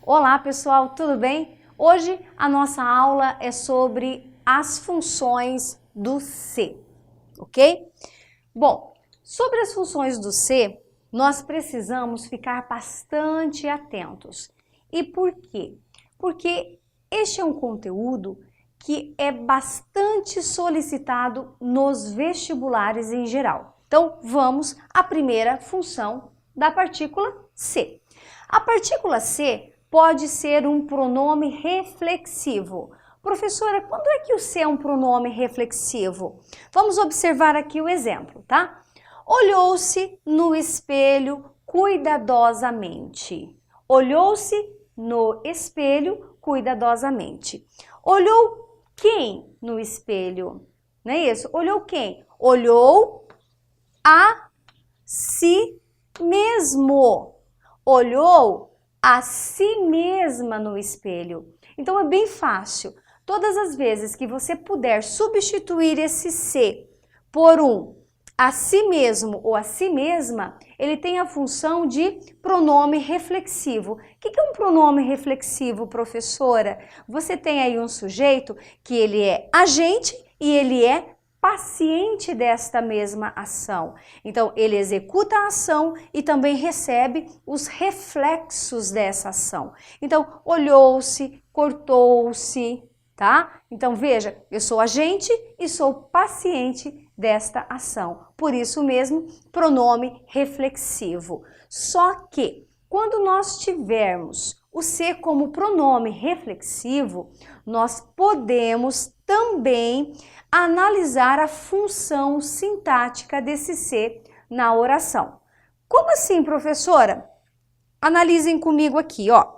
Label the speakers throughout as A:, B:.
A: Olá pessoal, tudo bem? Hoje a nossa aula é sobre as funções do ser, ok? Bom, sobre as funções do ser, nós precisamos ficar bastante atentos. E por quê? Porque este é um conteúdo que é bastante solicitado nos vestibulares em geral. Então, vamos à primeira função da partícula ser. A partícula ser pode ser um pronome reflexivo. Professora, quando é que o ser é um pronome reflexivo? Vamos observar aqui o exemplo, tá? Olhou-se no espelho cuidadosamente. Olhou-se no espelho cuidadosamente. Olhou quem no espelho? Não é isso? Olhou quem? Olhou a si mesmo. Olhou a si mesma no espelho. Então é bem fácil. Todas as vezes que você puder substituir esse ser por um a si mesmo ou a si mesma, ele tem a função de pronome reflexivo. O que é um pronome reflexivo, professora? Você tem aí um sujeito que ele é agente e ele é paciente desta mesma ação. Então, ele executa a ação e também recebe os reflexos dessa ação. Então, olhou-se, cortou-se, tá? Então, veja, eu sou agente e sou paciente desta ação. Por isso mesmo, pronome reflexivo. Só que, quando nós tivermos o ser como pronome reflexivo, nós podemos também analisar a função sintática desse ser na oração. Como assim, professora? Analisem comigo aqui, ó.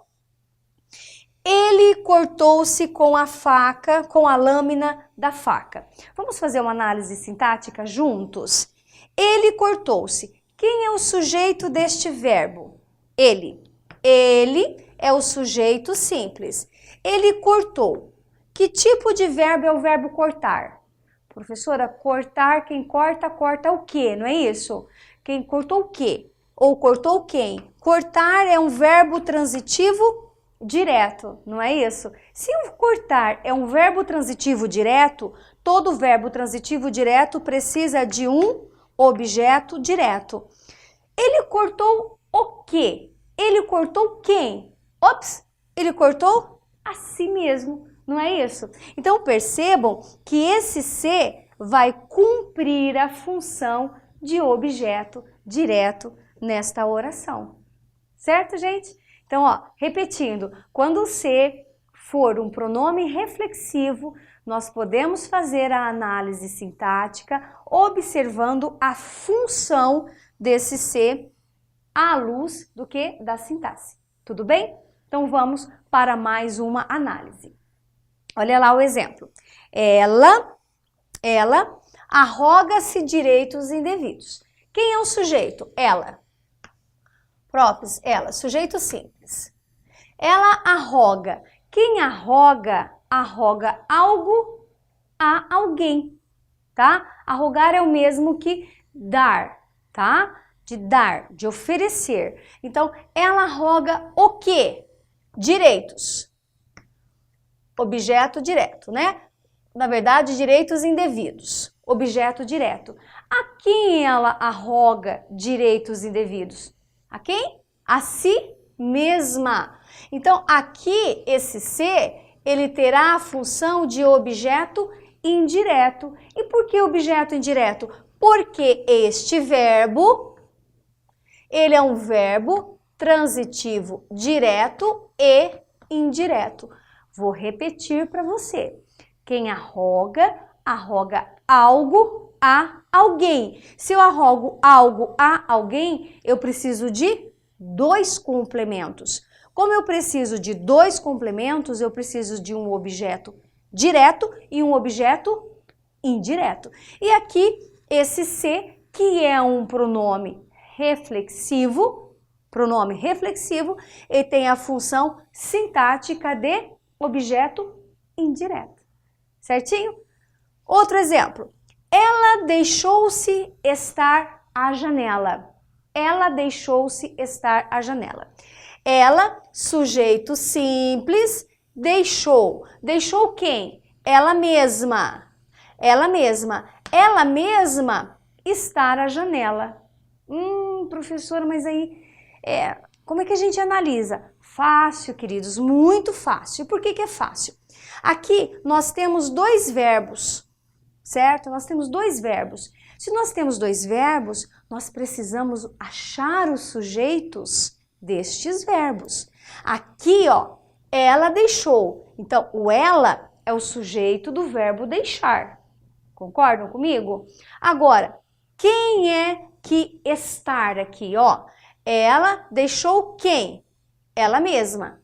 A: Ele cortou-se com a faca, com a lâmina da faca. Vamos fazer uma análise sintática juntos? Ele cortou-se. Quem é o sujeito deste verbo? Ele. Ele é o sujeito simples. Ele cortou. Que tipo de verbo é o verbo cortar? Professora, cortar, quem corta, corta o quê? Não é isso? Quem cortou o quê? Ou cortou quem? Cortar é um verbo transitivo direto, não é isso? Se o cortar é um verbo transitivo direto, todo verbo transitivo direto precisa de um objeto direto. Ele cortou o quê? Ele cortou quem? Ops, ele cortou a si mesmo. Não é isso? Então, percebam que esse ser vai cumprir a função de objeto direto nesta oração. Certo, gente? Então, ó, repetindo, quando o ser for um pronome reflexivo, nós podemos fazer a análise sintática observando a função desse ser à luz do que? Da sintaxe. Tudo bem? Então, vamos para mais uma análise. Olha lá o exemplo. Ela arroga-se direitos indevidos. Quem é o sujeito? Ela. Próprio, ela, sujeito simples. Ela arroga. Quem arroga, arroga algo a alguém, tá? Arrogar é o mesmo que dar, tá? De dar, de oferecer. Então, ela arroga o quê? Direitos. Objeto direto, né? Na verdade, direitos indevidos. Objeto direto. A quem ela arroga direitos indevidos? A quem? A si mesma. Então, aqui, esse ser, ele terá a função de objeto indireto. E por que objeto indireto? Porque este verbo, ele é um verbo transitivo direto e indireto. Vou repetir para você. Quem arroga, arroga algo a alguém. Se eu arrogo algo a alguém, eu preciso de dois complementos. Como eu preciso de dois complementos, eu preciso de um objeto direto e um objeto indireto. E aqui, esse ser, que é um pronome reflexivo, ele tem a função sintática de objeto indireto. Certinho? Outro exemplo. Ela deixou-se estar à janela. Ela deixou-se estar à janela. Ela, sujeito simples, deixou. Deixou quem? Ela mesma. Ela mesma. Ela mesma estar à janela. Professora, mas aí, como é que a gente analisa? Fácil, queridos, muito fácil. Por que é fácil? Aqui nós temos dois verbos, certo? Nós temos dois verbos. Se nós temos dois verbos, nós precisamos achar os sujeitos destes verbos. Aqui, ó, ela deixou. Então, o ela é o sujeito do verbo deixar. Concordam comigo? Agora, quem é que estar aqui, ó? Ela deixou quem? Ela mesma.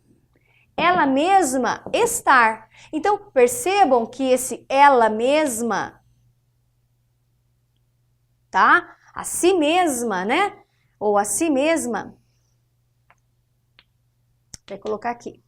A: Ela mesma estar. Então, percebam que esse ela mesma, tá? A si mesma, né? Ou a si mesma. Vou colocar aqui.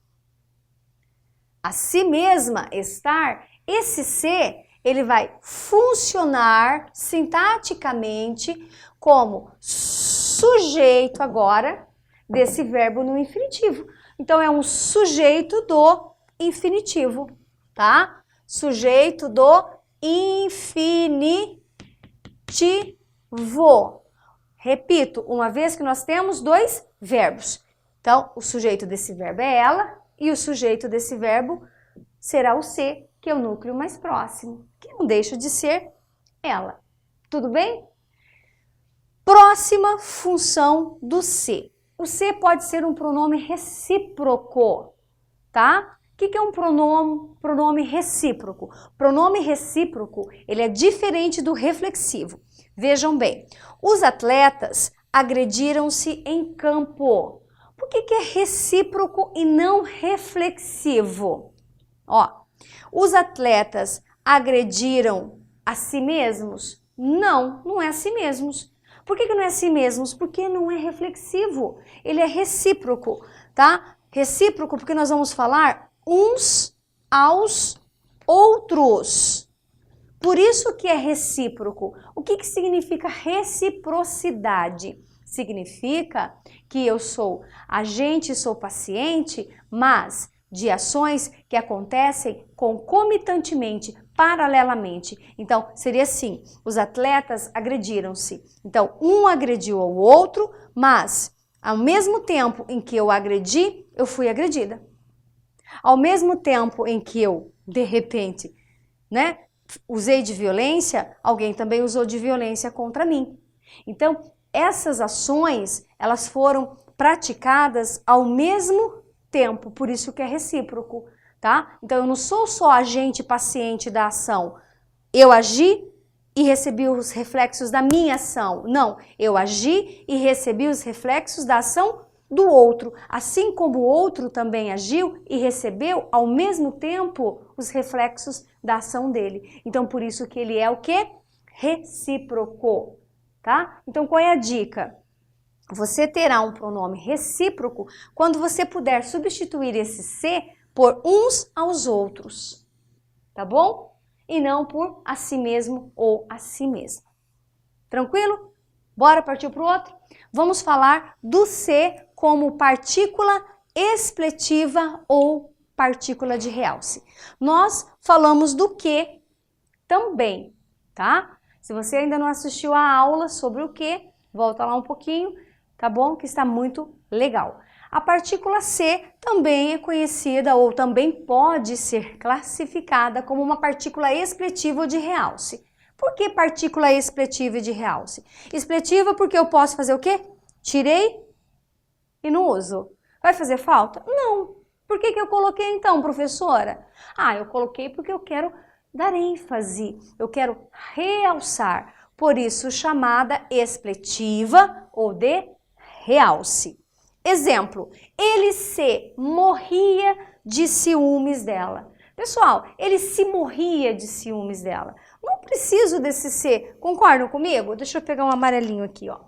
A: A si mesma estar, esse ser, ele vai funcionar sintaticamente como sujeito agora desse verbo no infinitivo. Então, é um sujeito do infinitivo, tá? Sujeito do infinitivo. Repito, uma vez que nós temos dois verbos. Então, o sujeito desse verbo é ela e o sujeito desse verbo será o ser, que é o núcleo mais próximo, que não deixa de ser ela. Tudo bem? Próxima função do ser. O ser pode ser um pronome recíproco, tá? O que é um pronome recíproco? Pronome recíproco, ele é diferente do reflexivo. Vejam bem, os atletas agrediram-se em campo. Por que é recíproco e não reflexivo? Ó, os atletas agrediram a si mesmos? Não, não é a si mesmos. Por que não é a si mesmos? Porque não é reflexivo. Ele é recíproco, tá? Recíproco porque nós vamos falar uns aos outros. Por isso que é recíproco. O que significa reciprocidade? Significa que eu sou agente e sou paciente, mas de ações que acontecem concomitantemente, paralelamente. Então, seria assim, os atletas agrediram-se. Então, um agrediu ao outro, mas ao mesmo tempo em que eu agredi, eu fui agredida. Ao mesmo tempo em que eu, de repente, né, usei de violência, alguém também usou de violência contra mim. Então, essas ações, elas foram praticadas ao mesmo tempo, por isso que é recíproco, tá? Então, eu não sou só agente paciente da ação. Eu agi e recebi os reflexos da minha ação. Não, eu agi e recebi os reflexos da ação do outro, assim como o outro também agiu e recebeu ao mesmo tempo os reflexos da ação dele. Então, por isso que ele é o quê? Recíproco, tá? Então, qual é a dica? Você terá um pronome recíproco quando você puder substituir esse ser por uns aos outros, tá bom? E não por a si mesmo ou a si mesma. Tranquilo? Bora partir para o outro? Vamos falar do ser como partícula expletiva ou partícula de realce. Nós falamos do que também, tá? Se você ainda não assistiu a aula sobre o que, volta lá um pouquinho, tá bom? Que está muito legal. A partícula C também é conhecida ou também pode ser classificada como uma partícula expletiva ou de realce. Por que partícula expletiva e de realce? Expletiva porque eu posso fazer o quê? Tirei e não uso. Vai fazer falta? Não. Por que eu coloquei então, professora? Eu coloquei porque eu quero dar ênfase, eu quero realçar. Por isso, chamada expletiva ou de realce. Exemplo, ele se morria de ciúmes dela. Pessoal, ele se morria de ciúmes dela. Não preciso desse ser, concordam comigo? Deixa eu pegar um amarelinho aqui, ó.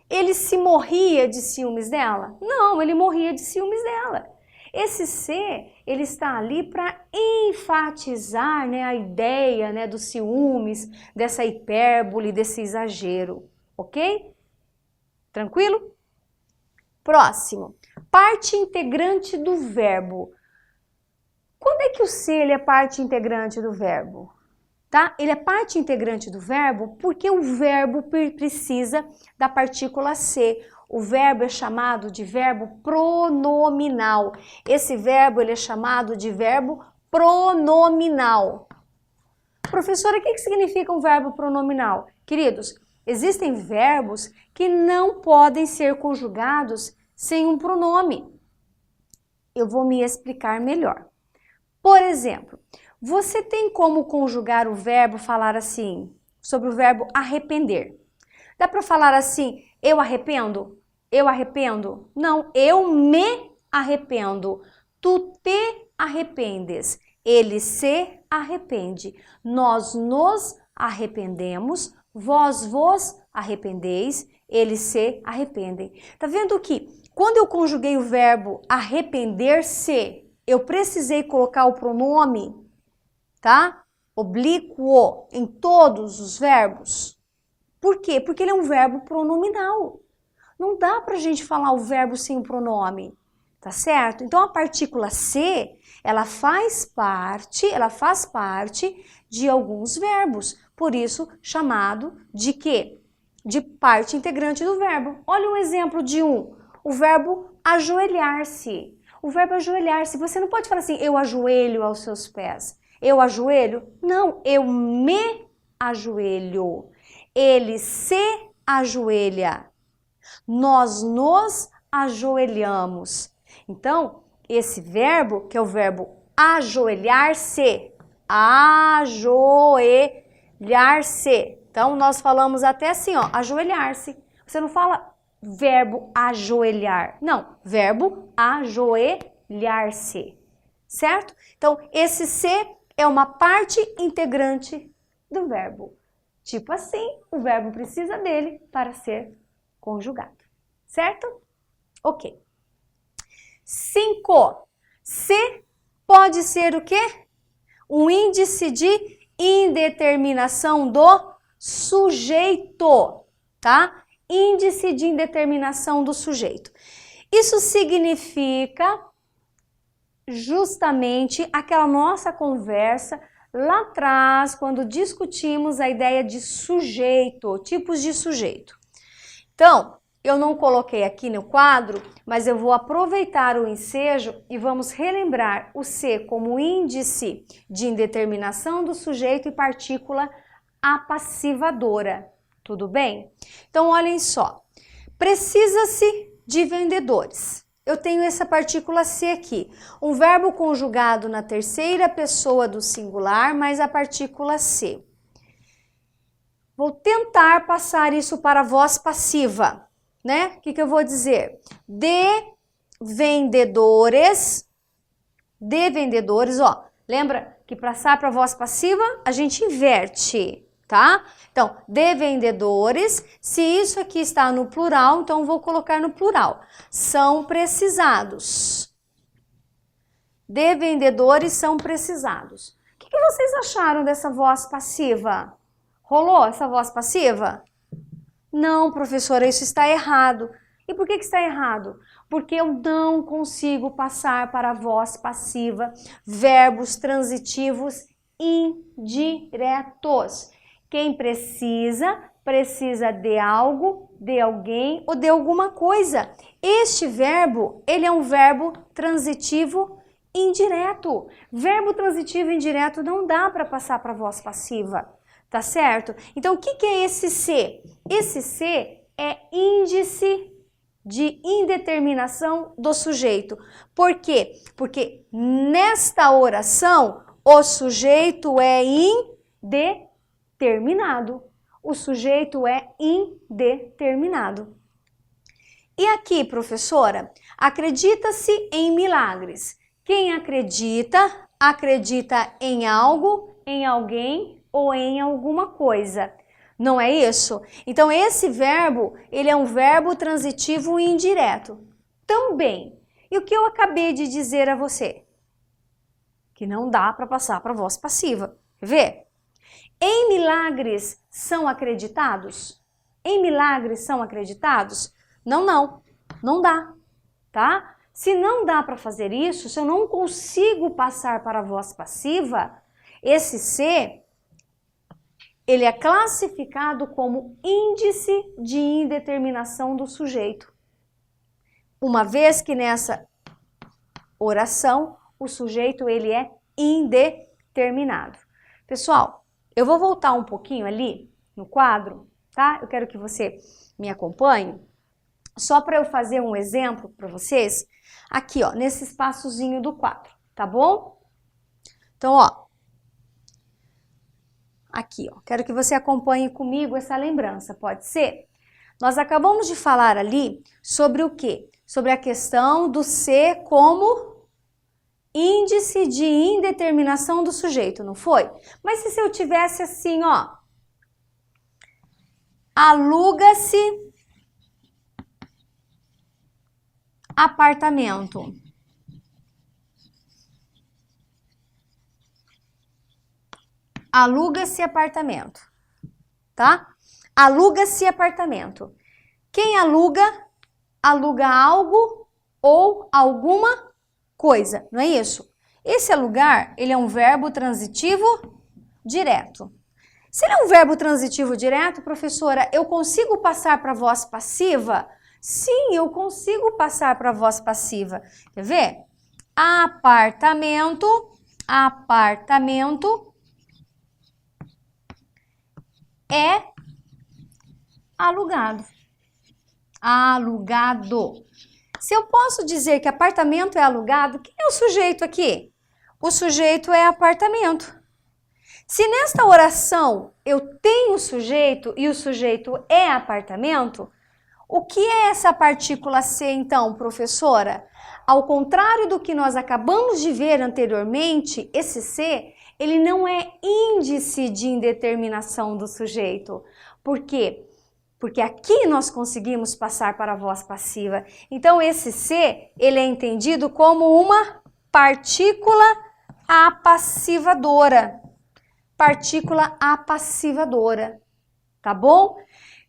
A: Ele se morria de ciúmes dela? Não, ele morria de ciúmes dela. Esse ser, ele está ali para enfatizar, né, a ideia, né, dos ciúmes, dessa hipérbole, desse exagero, ok? Tranquilo? Próximo, parte integrante do verbo. Quando é que o ser ele é parte integrante do verbo? Tá? Ele é parte integrante do verbo porque o verbo precisa da partícula ser. O verbo é chamado de verbo pronominal. Esse verbo ele é chamado de verbo pronominal. Professora, o que significa um verbo pronominal? Queridos, existem verbos que não podem ser conjugados sem um pronome. Eu vou me explicar melhor. Por exemplo, você tem como conjugar o verbo, falar assim, sobre o verbo arrepender? Dá para falar assim, eu arrependo? Eu arrependo? Não, eu me arrependo. Tu te arrependes. Ele se arrepende. Nós nos arrependemos. Vós vos arrependeis. Eles se arrependem. Tá vendo que quando eu conjuguei o verbo arrepender-se, eu precisei colocar o pronome, tá? Oblíquo em todos os verbos. Por quê? Porque ele é um verbo pronominal. Não dá pra gente falar o verbo sem o pronome, tá certo? Então a partícula se, ela faz parte de alguns verbos. Por isso, chamado de quê? De parte integrante do verbo. Olha um exemplo de o verbo ajoelhar-se. O verbo ajoelhar-se, você não pode falar assim, eu ajoelho aos seus pés. Eu ajoelho? Não, eu me ajoelho. Ele se ajoelha. Nós nos ajoelhamos. Então, esse verbo, que é o verbo ajoelhar-se, ajoelhar-se. Então, nós falamos até assim, ó, ajoelhar-se. Você não fala verbo ajoelhar. Não, verbo ajoelhar-se, certo? Então, esse se é uma parte integrante do verbo. Tipo assim, o verbo precisa dele para ser conjugado, certo? Ok. 5. Se pode ser o quê? Um índice de indeterminação do sujeito, tá? Índice de indeterminação do sujeito. Isso significa justamente aquela nossa conversa lá atrás, quando discutimos a ideia de sujeito, tipos de sujeito. Então, eu não coloquei aqui no quadro, mas eu vou aproveitar o ensejo e vamos relembrar o se como índice de indeterminação do sujeito e partícula apassivadora. Tudo bem? Então, olhem só. Precisa-se de vendedores. Eu tenho essa partícula se aqui. Um verbo conjugado na terceira pessoa do singular, mais a partícula se. Vou tentar passar isso para a voz passiva, né? O que eu vou dizer? De vendedores, ó. Lembra que passar para a voz passiva, a gente inverte, tá? Então, de vendedores, se isso aqui está no plural, então vou colocar no plural. São precisados. De vendedores são precisados. O que vocês acharam dessa voz passiva? Rolou essa voz passiva? Não, professora, isso está errado. E por que está errado? Porque eu não consigo passar para a voz passiva verbos transitivos indiretos. Quem precisa de algo, de alguém ou de alguma coisa. Este verbo, ele é um verbo transitivo indireto. Verbo transitivo indireto não dá para passar para a voz passiva. Tá certo? Então, o que é esse se? Esse se é índice de indeterminação do sujeito. Por quê? Porque nesta oração, o sujeito é indeterminado. O sujeito é indeterminado. E aqui, professora, acredita-se em milagres. Quem acredita, acredita em algo, em alguém ou em alguma coisa. Não é isso? Então, esse verbo, ele é um verbo transitivo indireto. Também. E o que eu acabei de dizer a você? que não dá para passar para voz passiva. Quer ver? Em milagres são acreditados? Em milagres são acreditados? Não dá, tá? Se não dá para fazer isso, se eu não consigo passar para a voz passiva, esse C, ele é classificado como índice de indeterminação do sujeito. Uma vez que nessa oração, o sujeito ele é indeterminado. Pessoal, eu vou voltar um pouquinho ali no quadro, tá? Eu quero que você me acompanhe, só para eu fazer um exemplo para vocês, aqui, ó, nesse espaçozinho do quadro, tá bom? Então, ó, aqui, ó, quero que você acompanhe comigo essa lembrança, pode ser? Nós acabamos de falar ali sobre o quê? Sobre a questão do C como índice de indeterminação do sujeito, não foi? Mas se eu tivesse assim, ó, aluga-se apartamento. Aluga-se apartamento, tá? Aluga-se apartamento. Quem aluga, aluga algo ou alguma coisa, não é isso? Esse alugar, ele é um verbo transitivo direto. Se ele é um verbo transitivo direto, professora, eu consigo passar para a voz passiva? Sim, eu consigo passar para a voz passiva. Quer ver? Apartamento, apartamento é alugado. Alugado. Se eu posso dizer que apartamento é alugado, quem é o sujeito aqui? O sujeito é apartamento. Se nesta oração eu tenho sujeito e o sujeito é apartamento, o que é essa partícula C então, professora? Ao contrário do que nós acabamos de ver anteriormente, esse C, ele não é índice de indeterminação do sujeito. Por quê? Porque aqui nós conseguimos passar para a voz passiva. Então esse C, ele é entendido como uma partícula apassivadora. Partícula apassivadora, tá bom?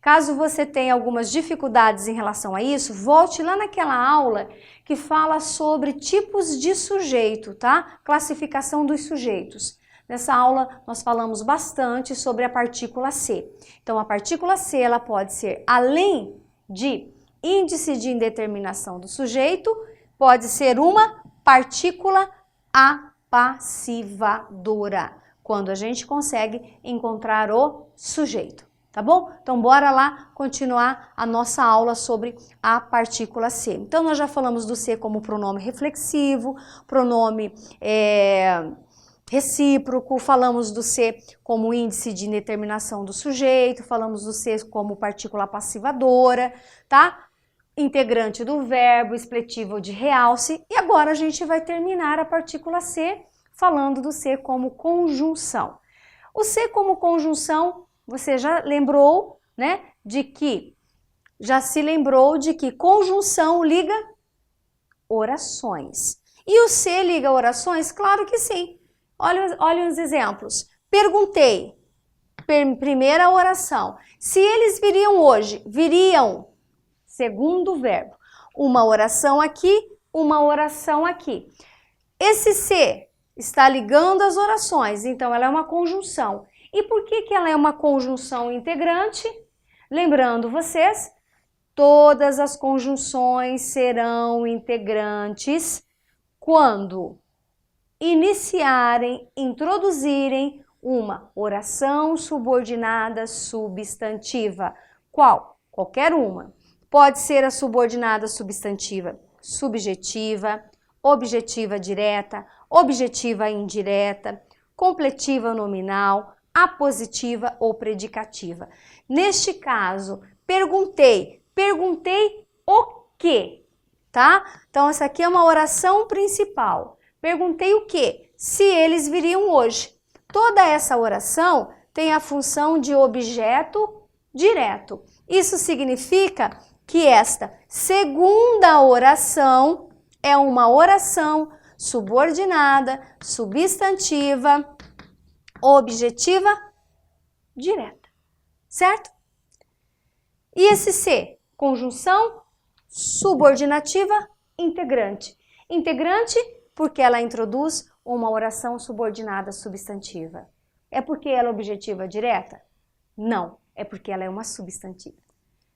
A: Caso você tenha algumas dificuldades em relação a isso, volte lá naquela aula que fala sobre tipos de sujeito, tá? Classificação dos sujeitos. Nessa aula nós falamos bastante sobre a partícula C. Então a partícula C ela pode ser, além de índice de indeterminação do sujeito, pode ser uma partícula apassivadora, quando a gente consegue encontrar o sujeito. Tá bom? Então, bora lá continuar a nossa aula sobre a partícula C. Então, nós já falamos do C como pronome reflexivo, pronome recíproco, falamos do C como índice de indeterminação do sujeito, falamos do C como partícula passivadora, tá? Integrante do verbo, expletivo de realce. E agora a gente vai terminar a partícula C falando do C como conjunção. O C como conjunção, você já lembrou, né, já se lembrou de que conjunção liga orações. E o C liga orações? Claro que sim. Olha os exemplos. Perguntei, primeira oração, se eles viriam hoje, viriam, segundo verbo. Uma oração aqui, uma oração aqui. Esse C está ligando as orações, então ela é uma conjunção. E por que ela é uma conjunção integrante? Lembrando vocês, todas as conjunções serão integrantes quando iniciarem, introduzirem uma oração subordinada substantiva. Qual? Qualquer uma. Pode ser a subordinada substantiva subjetiva, objetiva direta, objetiva indireta, completiva nominal, apositiva ou predicativa. Neste caso, perguntei o quê? Tá? Então, essa aqui é uma oração principal. Perguntei o quê? Se eles viriam hoje. Toda essa oração tem a função de objeto direto. Isso significa que esta segunda oração é uma oração subordinada, substantiva, objetiva, direta, certo? E esse C? Conjunção subordinativa integrante. Integrante porque ela introduz uma oração subordinada substantiva. É porque ela é objetiva direta? Não, é porque ela é uma substantiva.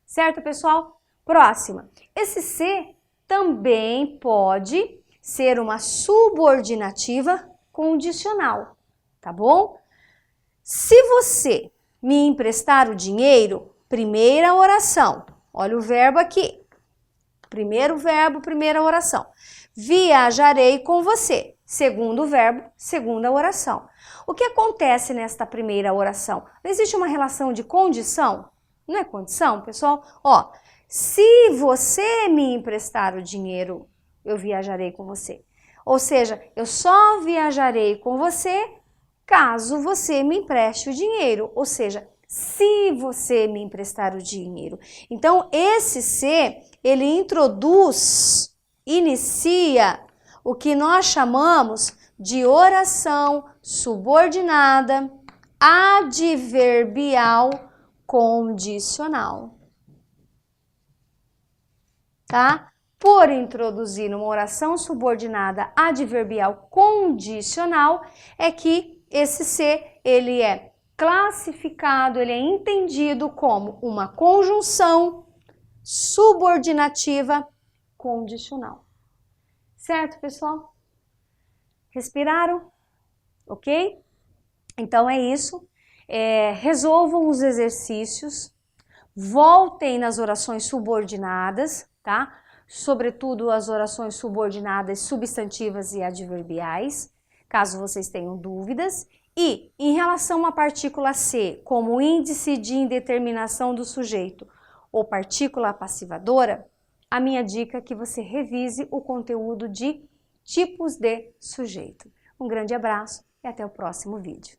A: Certo, pessoal? Próxima. Esse C também pode ser uma subordinativa condicional, tá bom? Se você me emprestar o dinheiro, primeira oração, olha o verbo aqui. Primeiro verbo, primeira oração. Viajarei com você. Segundo verbo, segunda oração. O que acontece nesta primeira oração? Não existe uma relação de condição? Não é condição, pessoal? Ó, se você me emprestar o dinheiro, eu viajarei com você. Ou seja, eu só viajarei com você caso você me empreste o dinheiro. Ou seja, se você me emprestar o dinheiro. Então, esse se, ele inicia o que nós chamamos de oração subordinada adverbial condicional. Tá? Por introduzir uma oração subordinada adverbial condicional, é que esse se, ele é classificado, ele é entendido como uma conjunção subordinativa condicional. Certo, pessoal? Respiraram? Ok? Então é isso. Resolvam os exercícios, voltem nas orações subordinadas, tá? Sobretudo as orações subordinadas substantivas e adverbiais, caso vocês tenham dúvidas. E, em relação à partícula C, como índice de indeterminação do sujeito ou partícula passivadora, a minha dica é que você revise o conteúdo de tipos de sujeito. Um grande abraço e até o próximo vídeo.